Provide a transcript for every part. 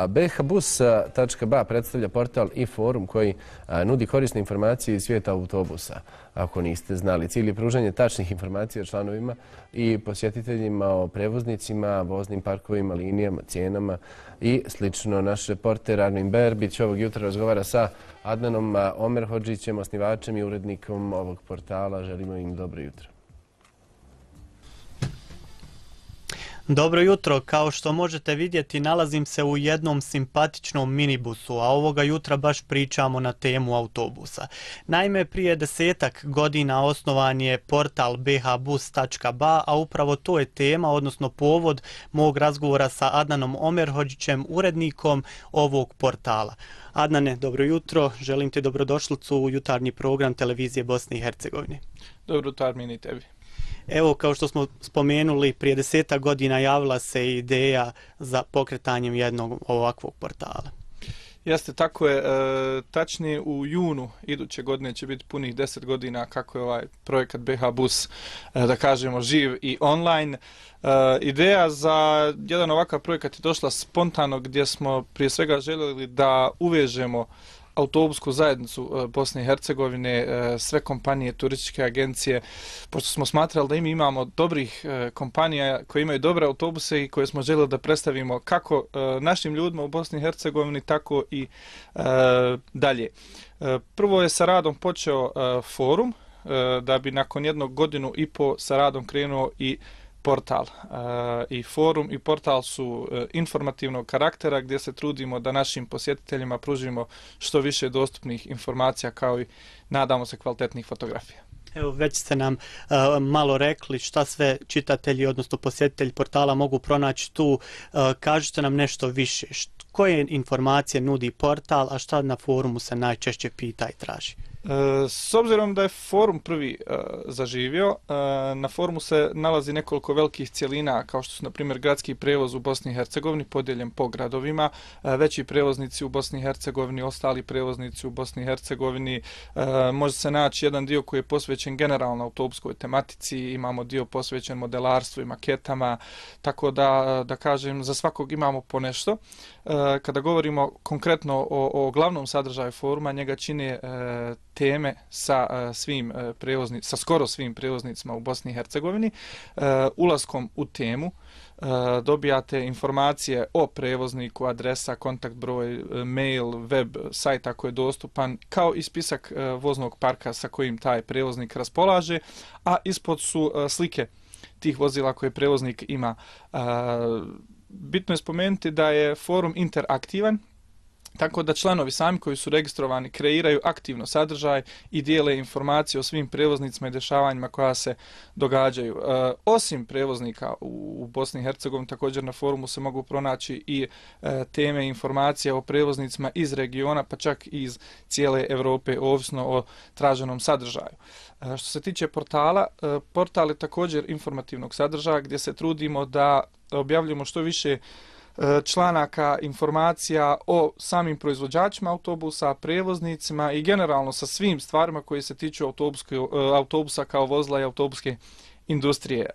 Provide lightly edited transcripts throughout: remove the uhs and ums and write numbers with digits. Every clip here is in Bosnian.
BHBus.ba predstavlja portal i forum koji nudi korisne informacije iz svijeta autobusa. Ako niste znali, cilj je pružanje tačnih informacija članovima i posjetiteljima o prevoznicima, voznim parkovima, linijama, cijenama i slično. Naš reporter Armin Berbić ovog jutra razgovara sa Adnanom Omerhodžićem, osnivačem i urednikom ovog portala. Želimo im dobro jutro. Dobro jutro, kao što možete vidjeti nalazim se u jednom simpatičnom minibusu, a ovoga jutra baš pričamo na temu autobusa. Naime, prije 10-ak godina osnovan je portal BHBus.ba, a upravo to je tema, odnosno povod mog razgovora sa Adnanom Omerhodžićem, urednikom ovog portala. Adnane, dobro jutro, želim ti dobrodošlicu u jutarnji program televizije Bosne i Hercegovine. Dobro jutro, Armin, i tebi. Evo, kao što smo spomenuli, prije 10 godina javila se ideja za pokretanjem jednog ovakvog portala. Jeste, tako je. Tačnije u junu iduće godine će biti punih 10 godina kako je ovaj projekat BHBus, da kažemo, živ i online. Ideja za jedan ovakav projekat je došla spontano, gdje smo prije svega željeli da uvežemo autobusku zajednicu Bosne i Hercegovine, sve kompanije, turističke agencije, pošto smo smatrali da imamo dobrih kompanija koje imaju dobre autobuse i koje smo željeli da predstavimo kako našim ljudima u Bosni i Hercegovini, tako i dalje. Prvo je sa radom počeo forum, da bi nakon 1 godinu i po sa radom krenuo i portal. I forum i portal su informativnog karaktera, gdje se trudimo da našim posjetiteljima pružimo što više dostupnih informacija, kao i, nadamo se, kvalitetnih fotografija. Evo, već ste nam malo rekli šta sve čitatelji, odnosno posjetitelji portala mogu pronaći tu. Kažite nam nešto više. Koje informacije nudi portal, a šta na forumu se najčešće pita i traži? S obzirom da je forum prvi zaživio, na forumu se nalazi nekoliko velikih cjelina, kao što su, na primjer, gradski prevoz u Bosni i Hercegovini, podijeljen po gradovima, veći prevoznici u Bosni i Hercegovini, ostali prevoznici u Bosni i Hercegovini. Može se naći jedan dio koji je posvećen generalno autobuskoj tematici, imamo dio posvećen modelarstvu i maketama, tako da kažem, za svakog imamo po nešto. Kada govorimo konkretno o glavnom sadržaju foruma, njega čine teme sa skoro svim prevoznicima u Bosni i Hercegovini. Ulaskom u temu dobijate informacije o prevozniku, adresa, kontakt broj, mail, web, sajt ako je dostupan, kao i spisak voznog parka sa kojim taj prevoznik raspolaže, a ispod su slike tih vozila koje prevoznik ima. Bitno je spomenuti da je forum interaktivan, tako da članovi sami koji su registrovani kreiraju aktivno sadržaj i dijele informacije o svim prevoznicima i dešavanjima koja se događaju. Osim prevoznika u Bosni i Hercegovini, također na forumu se mogu pronaći i teme i informacije o prevoznicima iz regiona, pa čak i iz cijele Europe, ovisno o traženom sadržaju. Što se tiče portala, portal je također informativnog sadržaja, gdje se trudimo da objavljujemo što više članaka, informacija o samim proizvođačima autobusa, prevoznicima i generalno sa svim stvarima koji se tiču autobusa kao vozila i autobuske industrije.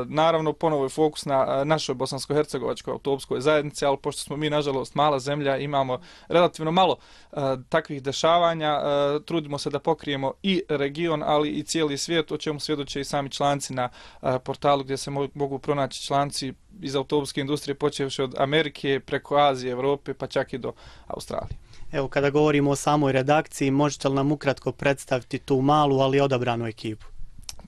Naravno, ponovo je fokus na našoj bosansko-hercegovačkoj autobuskoj zajednici, ali pošto smo mi, nažalost, mala zemlja, imamo relativno malo takvih dešavanja, trudimo se da pokrijemo i region, ali i cijeli svijet, o čemu svjedoče i sami članci na portalu, gdje se mogu pronaći članci iz autobuske industrije, počevši od Amerike, preko Azije, Europe, pa čak i do Australije. Evo, kada govorimo o samoj redakciji, možete li nam ukratko predstaviti tu malu, ali odabranu ekipu?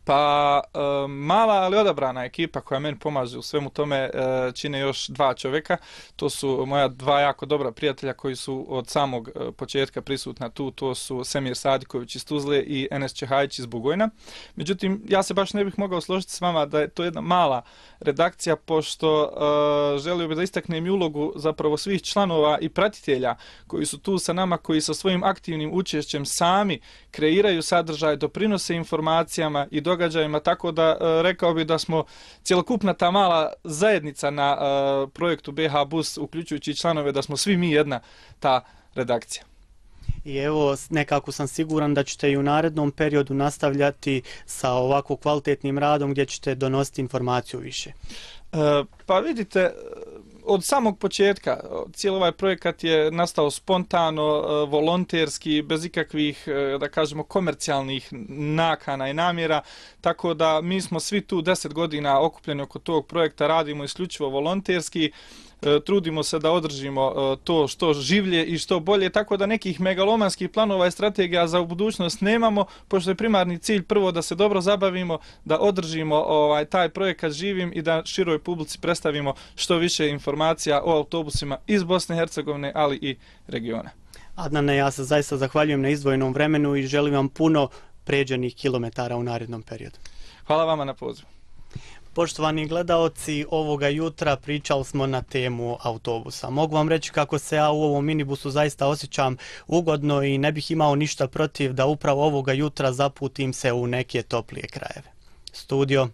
Pa mala, ali odabrana ekipa koja meni pomaže u svemu tome čine još 2 čovjeka. To su moja 2 jako dobra prijatelja koji su od samog početka prisutna tu. To su Semir Sadiković iz Tuzle i Enes Čehajić iz Bugojna. Međutim, ja se baš ne bih mogao složiti s vama da je to jedna mala redakcija, pošto želio bih da istaknem i ulogu zapravo svih članova i pratitelja koji su tu sa nama, koji sa svojim aktivnim učešćem sami kreiraju sadržaj, doprinose informacijama i događajima, tako da rekao bih da smo cjelokupna ta mala zajednica na projektu BHBus, uključujući članove, da smo svi mi jedna ta redakcija. I evo, nekako sam siguran da ćete i u narednom periodu nastavljati sa ovako kvalitetnim radom gdje ćete donositi informaciju više. Pa vidite, od samog početka, cijeli ovaj projekat je nastao spontano, volonterski, bez ikakvih, da kažemo, komercijalnih nakana i namjera, tako da mi smo svi tu 10 godina okupljeni oko tog projekta, radimo isključivo volonterski, trudimo se da održimo to što življe i što bolje, tako da nekih megalomanskih planova i strategija za budućnost nemamo, pošto je primarni cilj prvo da se dobro zabavimo, da održimo taj projekat živim i da široj publici predstavimo što više informacija o autobusima iz Bosne i Hercegovine, ali i regiona. Adnane, ja se zaista zahvaljujem na izdvojenom vremenu i želim vam puno pređenih kilometara u narednom periodu. Hvala vama na pozivu. Poštovani gledaoci, ovoga jutra pričali smo na temu autobusa. Mogu vam reći kako se ja u ovom minibusu zaista osjećam ugodno i ne bih imao ništa protiv da upravo ovoga jutra zaputim se u neke toplije krajeve. Studio